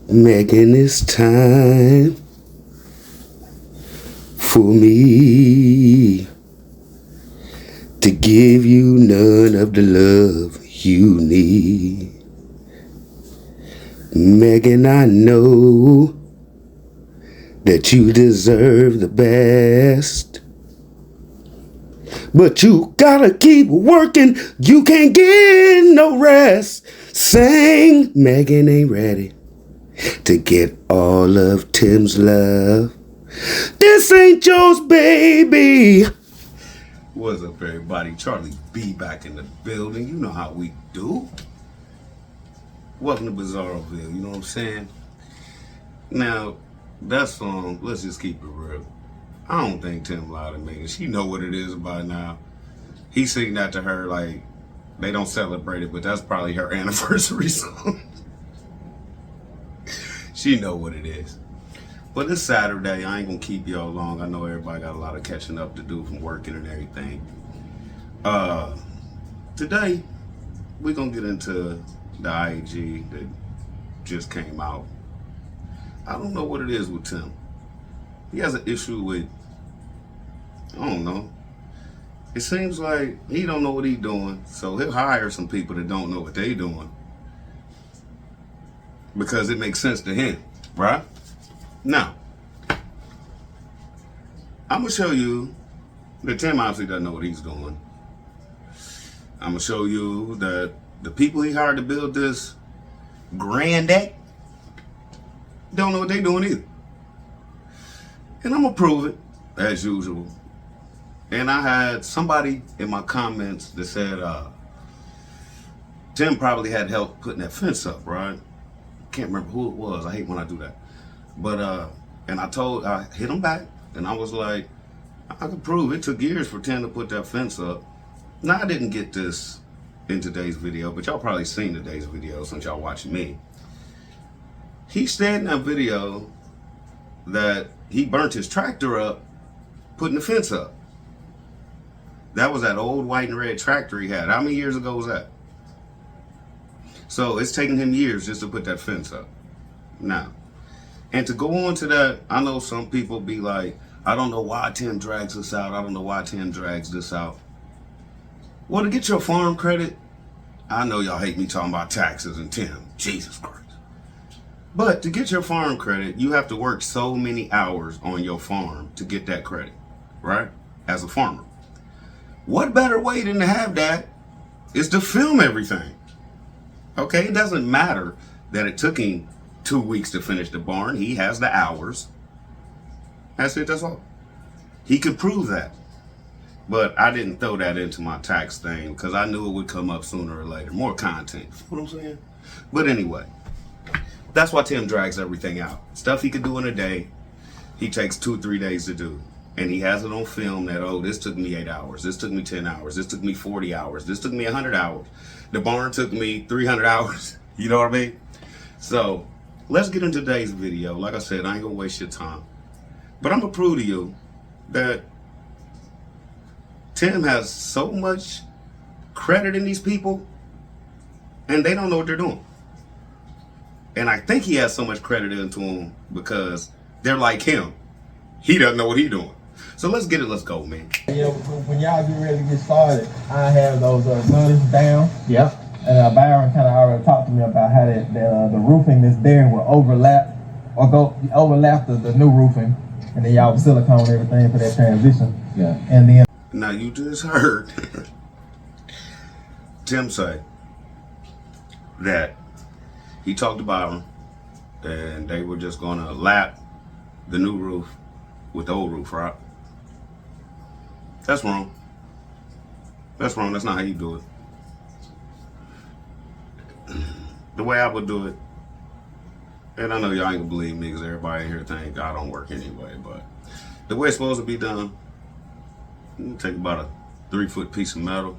Making this time for me to give you none of the love you need. Megan, I know that you deserve the best, but you gotta keep working, you can't get no rest. Sing, Megan ain't ready to get all of Tim's love. This ain't yours, baby. What's up, everybody? Charlie B back in the building. You know how we do. Welcome to Bizarroville, you know what I'm saying? Now, that song, let's just keep it real. I don't think Tim lied to Megan. She know what it is by now. He singing that to her like they don't celebrate it, but that's probably her anniversary song. She know what it is. But it's Saturday. I ain't gonna keep y'all long. I know everybody got a lot of catching up to do from working and everything. Today, we're gonna get into the IAG that just came out. I don't know what it is with Tim. He has an issue with, I don't know. It seems like he don't know what he's doing, so he'll hire some people that don't know what they doing because it makes sense to him, right? Now, I'm gonna show you that Tim obviously doesn't know what he's doing. I'm gonna show you that the people he hired to build this grand act don't know what they doing either. And I'm gonna prove it as usual. And I had somebody in my comments that said Tim probably had help putting that fence up, right? Can't remember who it was. I hate when I do that. But and I hit him back and I was like, I could prove it took years for Tim to put that fence up. Now, I didn't get this in today's video, but y'all probably seen today's video since y'all watching me. He said in that video that he burnt his tractor up putting the fence up. That was that old white and red tractor he had. How many years ago was that? So it's taken him years just to put that fence up. Now, and to go on to that, I know some people be like, I don't know why Tim drags this out. I don't know why Tim drags this out. Well, to get your farm credit, I know y'all hate me talking about taxes and Tim. Jesus Christ. But to get your farm credit, you have to work so many hours on your farm to get that credit, right? As a farmer. What better way than to have that is to film everything. Okay, it doesn't matter that it took him 2 weeks to finish the barn. He has the hours. That's it, that's all. He could prove that. But I didn't throw that into my tax thing because I knew it would come up sooner or later. More content, you know what I'm saying? But anyway, that's why Tim drags everything out. Stuff he could do in a day, he takes 2-3 days to do. And he has it on film that, oh, this took me 8 hours. This took me 10 hours. This took me 40 hours. This took me 100 hours. The barn took me 300 hours. You know what I mean? So let's get into today's video. Like I said, I ain't gonna waste your time. But I'm gonna prove to you that Tim has so much credit in these people and they don't know what they're doing. And I think he has so much credit into them because they're like him. He doesn't know what he's doing. So let's get it, let's go, man. Yeah, when y'all get ready to get started, I have those gutters down. Yep. And Byron kind of already talked to me about how the roofing that's there will overlap the new roofing, and then y'all will silicone everything for that transition. Yeah. And then now you just heard Tim say that he talked about them and they were just gonna lap the new roof with the old roof, right? That's wrong. That's wrong. That's not how you do it. The way I would do it, and I know y'all ain't gonna believe me because everybody here think I don't work anyway, but the way it's supposed to be done, you take about a 3-foot piece of metal,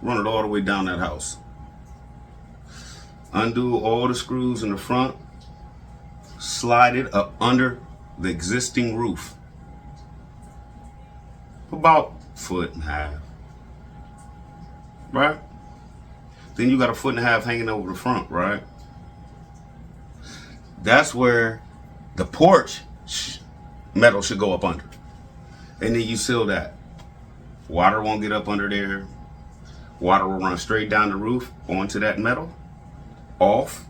run it all the way down that house. Undo all the screws in the front, slide it up under the existing roof. About 1.5 feet. Right? Then you got 1.5 feet hanging over the front, right? that's where the porch metal should go up under. And then you seal that. Water won't get up under there. Water will run straight down the roof onto that metal, off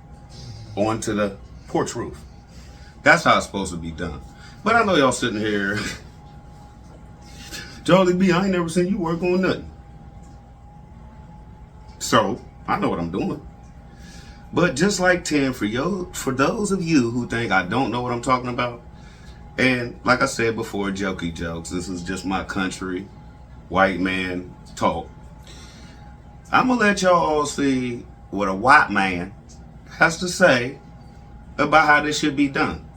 onto the porch roof. That's how it's supposed to be done. But I know y'all sitting here, Charlie B, I ain't never seen you work on nothing. So I know what I'm doing. But just like Tim, for those of you who think I don't know what I'm talking about, and like I said before, jokey jokes, this is just my country white man talk. I'm gonna let y'all all see what a white man has to say about how this should be done.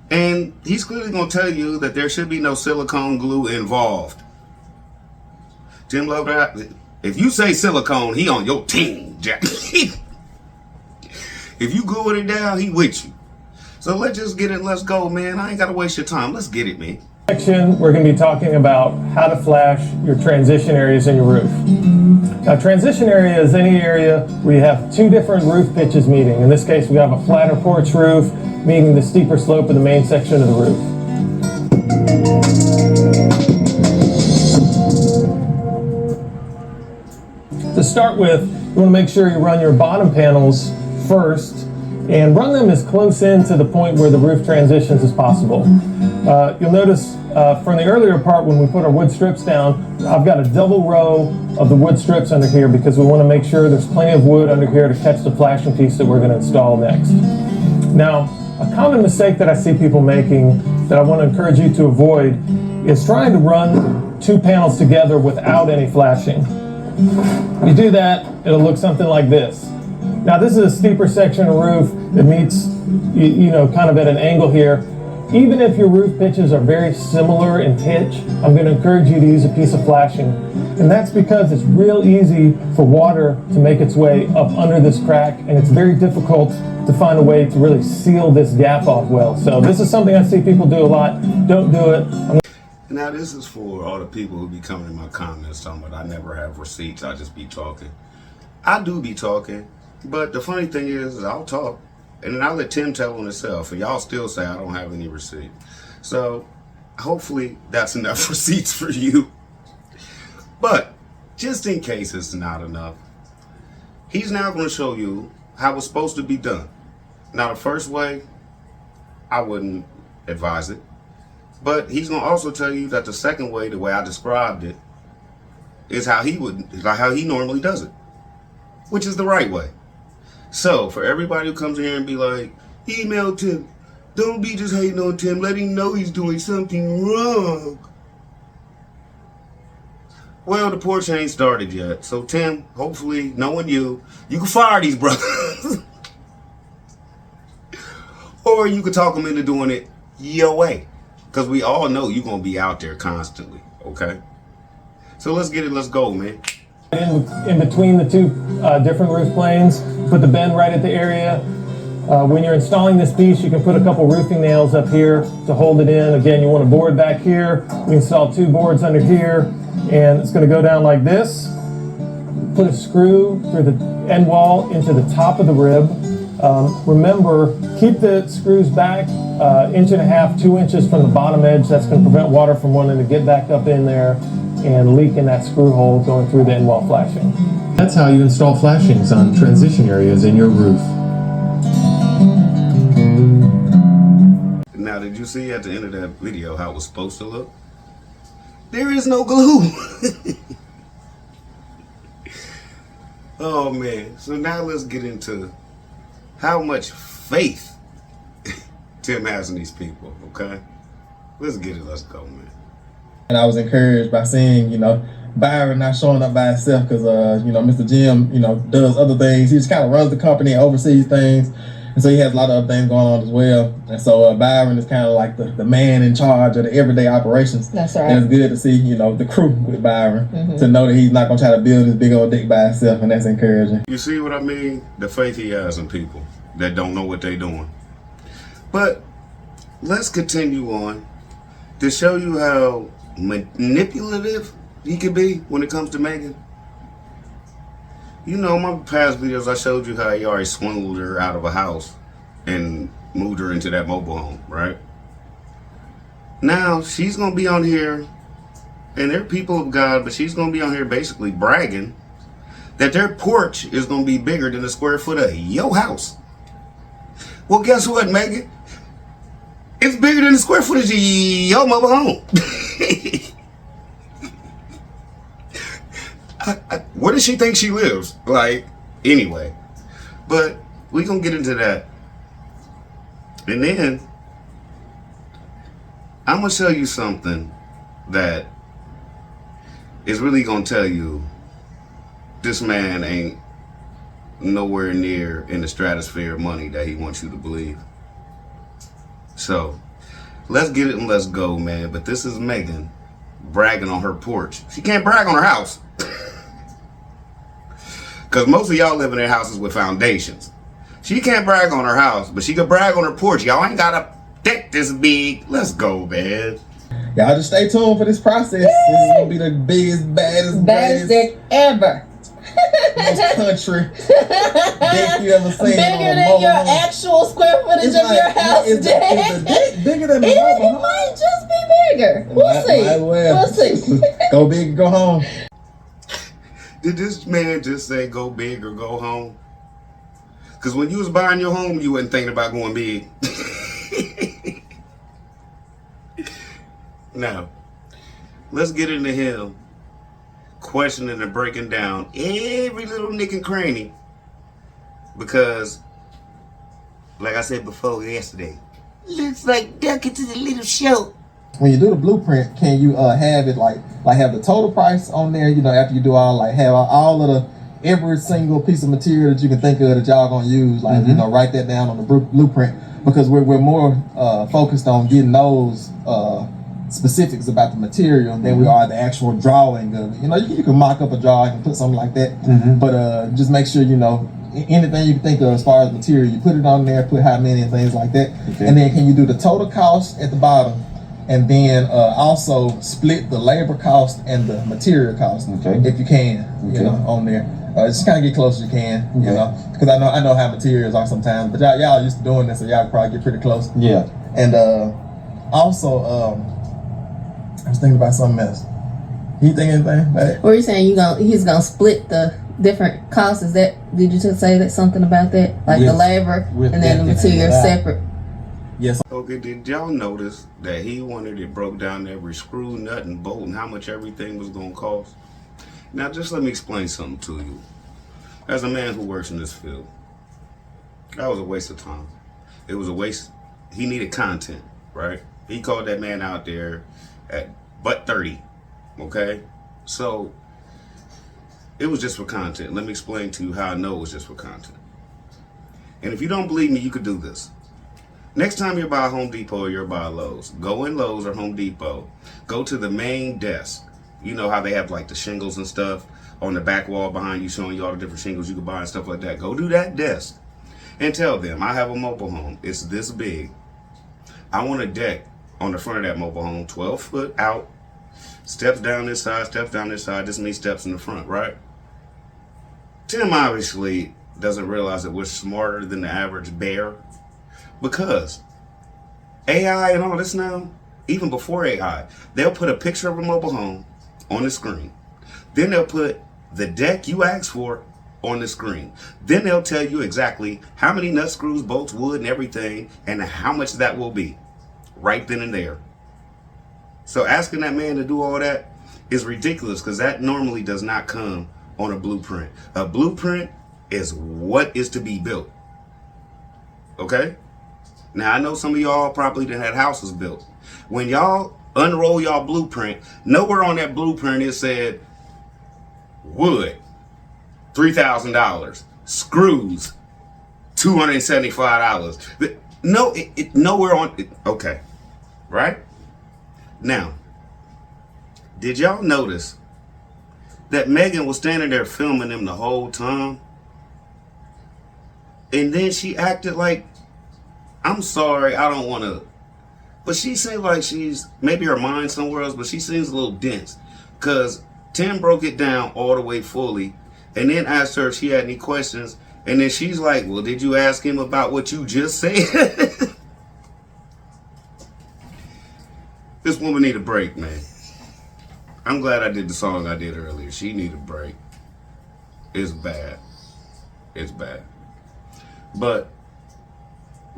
And he's clearly gonna tell you that there should be no silicone glue involved. Tim Love, if you say silicone, he on your team, Jack. If you gluing it down, he with you. So let's just get it, let's go, man. I ain't gotta waste your time. Let's get it, man. Section, we're going to be talking about how to flash your transition areas in your roof. Now, transition area is any area where you have two different roof pitches meeting. In this case, we have a flatter porch roof meeting the steeper slope of the main section of the roof. To start with, you want to make sure you run your bottom panels first and run them as close in to the point where the roof transitions as possible. You'll notice from the earlier part when we put our wood strips down, I've got a double row of the wood strips under here because we want to make sure there's plenty of wood under here to catch the flashing piece that we're going to install next. Now, a common mistake that I see people making that I want to encourage you to avoid is trying to run two panels together without any flashing. You do that, it'll look something like this. Now, this is a steeper section of roof that meets, you know, kind of at an angle here. Even if your roof pitches are very similar in pitch, I'm going to encourage you to use a piece of flashing. And that's because it's real easy for water to make its way up under this crack, and it's very difficult to find a way to really seal this gap off well. So this is something I see people do a lot. Don't do it. Now this is for all the people who be coming in my comments talking about I never have receipts, I just be talking. I do be talking, but the funny thing is I'll talk. And then I'll let Tim tell on himself, and y'all still say I don't have any receipt. So hopefully that's enough receipts for you. But just in case it's not enough, he's now going to show you how it's supposed to be done. Now the first way, I wouldn't advise it. But he's going to also tell you that the second way, the way I described it, is how he normally does it, which is the right way. So, for everybody who comes in here and be like, email Tim, don't be just hating on Tim, let him know he's doing something wrong. Well, the porch ain't started yet. So, Tim, hopefully, knowing you can fire these brothers. Or you can talk them into doing it your way. Because we all know you're going to be out there constantly, okay? So, let's get it, let's go, man. In between the two different roof planes, put the bend right at the area. When you're installing this piece, you can put a couple roofing nails up here to hold it in. Again, you want a board back here. We install two boards under here, and it's going to go down like this. Put a screw through the end wall into the top of the rib. Remember, keep the screws back 1.5 inches, 2 inches from the bottom edge. That's going to prevent water from wanting to get back up in there and leak in that screw hole going through the end wall flashing. That's how you install flashings on transition areas in your roof. Now, did you see at the end of that video how it was supposed to look? There is no glue. Oh man, so now let's get into how much faith Tim has in these people, okay? Let's get it, let's go, man. And I was encouraged by seeing, Byron not showing up by himself because, Mr. Jim, does other things. He just kind of runs the company and oversees things. And so he has a lot of other things going on as well. And so Byron is kind of like the man in charge of the everyday operations. That's right. And it's good to see, the crew with Byron to know that he's not going to try to build this big old dick by himself. And that's encouraging. You see what I mean? The faith he has in people that don't know what they're doing. But let's continue on to show you how manipulative he could be when it comes to Megan. In my past videos I showed you how he already swindled her out of a house and moved her into that mobile home, right? Now she's gonna be on here, and they're people of God, but she's gonna be on here basically bragging that their porch is gonna be bigger than the square foot of your house. Well, guess what, Megan? It's bigger than the square footage of your mobile home. Where does she think she lives? Like, anyway. But we gonna get into that. And then I'm gonna show you something that is really gonna tell you this man ain't nowhere near in the stratosphere of money that he wants you to believe. So let's get it and let's go, man. But this is Megan bragging on her porch. She can't brag on her house. Because most of y'all live in their houses with foundations. She can't brag on her house, but she can brag on her porch. Y'all ain't got a deck this big. Let's go, man. Y'all just stay tuned for this process. This is gonna be the biggest, baddest deck ever. most country deck you ever seen. Bigger than your actual square footage of your house is the deck bigger than the mobile It home? might just be bigger. We'll see. Well. We'll see. Go big, go home. Did this man just say go big or go home? Because when you was buying your home, you wasn't thinking about going big. Now, let's get into him questioning and breaking down every little nick and cranny. Because, like I said before yesterday, looks like duck into the little show. When you do the blueprint, can you have it like have the total price on there? You know, after you do all have all of the every single piece of material that you can think of that y'all gonna use, like you know, write that down on the blueprint, because we're more focused on getting those specifics about the material than we are the actual drawing of it. You know, you can mock up a drawing and put something like that, but just make sure you know anything you can think of as far as material, you put it on there, put how many and things like that, and then can you do the total cost at the bottom? And then also split the labor cost and the material cost, if you can, you know, on there. Just kind of get close as you can, you know, because I know how materials are sometimes, but y'all used to doing this, so y'all probably get pretty close. Yeah. And also, I was thinking about something else. You think anything about it? What are you saying? He's gonna split the different costs? Is that? Did you just say that something about that, like the labor and then the material separate? Yes. Okay, did y'all notice that he wanted it broke down every screw, nut, and bolt, and how much everything was going to cost? Now, just let me explain something to you. As a man who works in this field, that was a waste of time. It was a waste. He needed content, right? He called that man out there at butt 30, okay? So, it was just for content. Let me explain to you how I know it was just for content. And if you don't believe me, you could do this. Next time you're by Home Depot or you're by Lowe's, go in Lowe's or Home Depot, go to the main desk. You know how they have like the shingles and stuff on the back wall behind you showing you all the different shingles you can buy and stuff like that. Go to that desk and tell them, I have a mobile home. It's this big. I want a deck on the front of that mobile home, 12 foot out, steps down this side, steps down this side, this many steps in the front, right? Tim obviously doesn't realize that we're smarter than the average bear. Because AI and all this now, even before AI, they'll put a picture of a mobile home on the screen. Then they'll put the deck you asked for on the screen. Then they'll tell you exactly how many nuts, screws, bolts, wood, and everything, and how much that will be right then and there. So asking that man to do all that is ridiculous, because that normally does not come on a blueprint. A blueprint is what is to be built. Okay? Now, I know some of y'all probably done had houses built. When y'all unroll y'all blueprint, nowhere on that blueprint it said wood, $3,000, screws, $275. No, nowhere on it. Okay, right? Now, did y'all notice that Megan was standing there filming them the whole time? And then she acted like, I'm sorry, I don't want to, but she seems like she's, maybe her mind somewhere else, but she seems a little dense, because Tim broke it down all the way fully and then asked her if she had any questions, And then she's like, well, did you ask him about what you just said? This woman need a break, man. I'm glad I did the song I did earlier. She need a break. It's bad. It's bad. But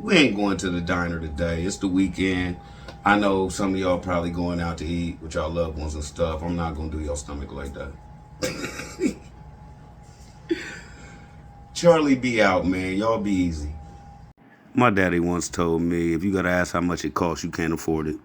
we ain't going to the diner today. It's the weekend. I know some of y'all probably going out to eat with y'all loved ones and stuff. I'm not going to do your stomach like that. Charlie be out, man. Y'all be easy. My daddy once told me, if you got to ask how much it costs, you can't afford it.